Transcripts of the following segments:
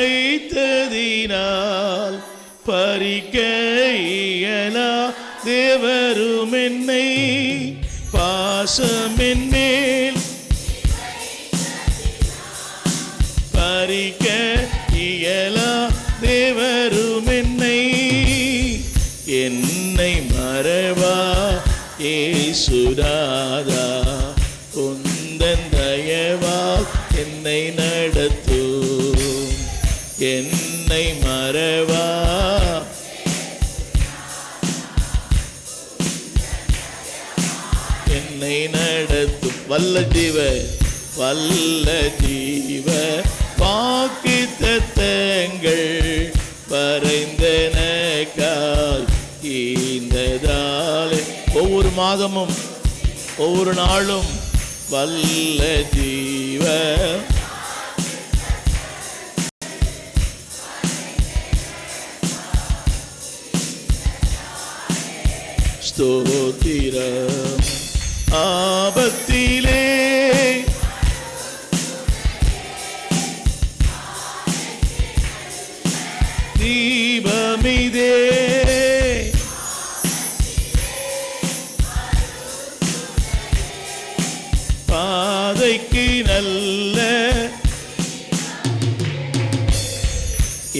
வைத்ததினால் பறிக்க இயலா தேவரும் என்னை பாசமென்மேல் பறிக்க இயலா தேவரும் என்னை மறவா ஏசுராதா உந்தன் தயவால் என்னை நடத்தும் என்னை மறவா என்னை நடத்தும் வல்ல ஜீவ வாக்குத்தத்தங்கள் வரைந்தனக்கால் ஈந்ததாலே ஒவ்வொரு மாதமும் ஒவ்வொரு நாளும் வல்ல ஜீவ ஸ்தோத்திரம் ஆபத்திலே தீபமிதே பாதைக்கு நல்ல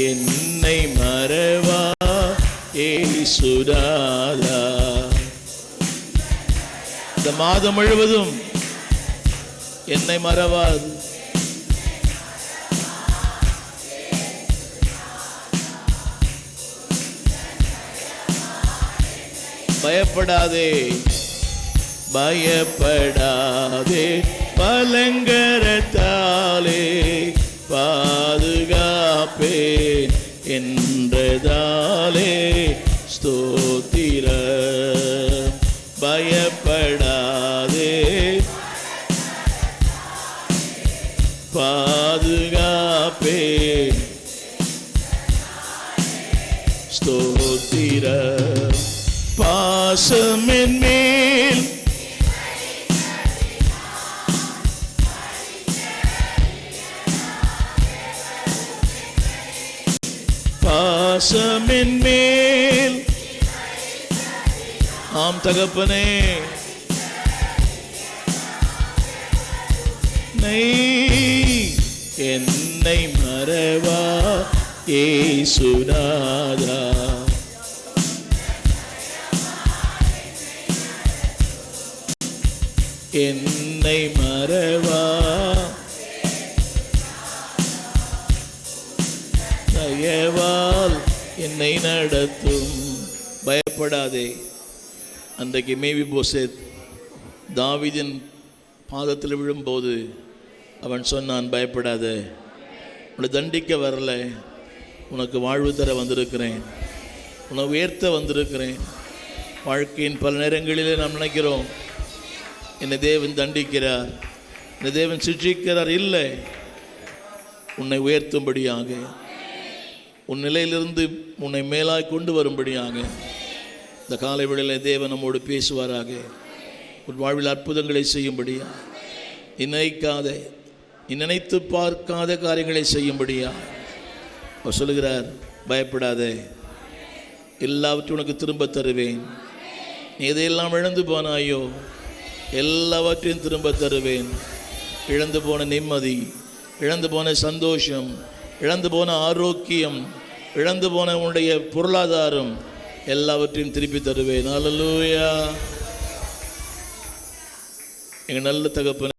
என்னை மறவா ஏசுராதா இந்த மாதம் முழுவதும் என்னை மறவாது பயப்படாதே பயப்படாதே பலங்கரத்தாலே பாதுகாப்பேன் என்றதாலே ஸ்தோத்திரம் பயப்படாதே பாதுகாப்பேன் ஸ்தோத்திரம் பாசமென்மேல் பாசமென்மேல் ஆம் தகப்பனே என்னை மறவா ஏசுநாதா என்னை மறவா தயவால் என்னை நடத்தும் பயப்படாதே அன்றைக்கு மேவிபோசேத் தாவீதின் பாதத்தில் விழும்போது அவன் சொன்னான் பயப்படாத உன்னை தண்டிக்க வரல உனக்கு வாழ்வு தர வந்திருக்கிறேன் உன்னை உயர்த்த வந்திருக்கிறேன் வாழ்க்கையின் பல நேரங்களிலே நாம் நினைக்கிறோம் என்னை தேவன் தண்டிக்கிறார் என்னை தேவன் சிக்ஷிக்கிறார் இல்லை உன்னை உயர்த்தும்படியாக உன் நிலையிலிருந்து உன்னை மேலாய் கொண்டு வரும்படியாக இந்த காலை வேளையில் தேவன் நம்மோடு பேசுவாராக உன் வாழ்வில் அற்புதங்களை செய்யும்படியா நினைக்காத நினைத்து பார்க்காத காரியங்களை செய்யும்படியா அவர் சொல்லுகிறார் பயப்படாதே எல்லாவற்றையும் உனக்கு திரும்ப தருவேன் நீ எதையெல்லாம் இழந்து போனாயோ எல்லாவற்றையும் திரும்ப தருவேன் இழந்து போன நிம்மதி இழந்து போன சந்தோஷம் இழந்து போன ஆரோக்கியம் இழந்து போன உன்னுடைய பொருளாதாரம் எல்லாவற்றையும் திருப்பி தருவேன். அல்லேலூயா. எங்கள் நல்ல தகப்பனே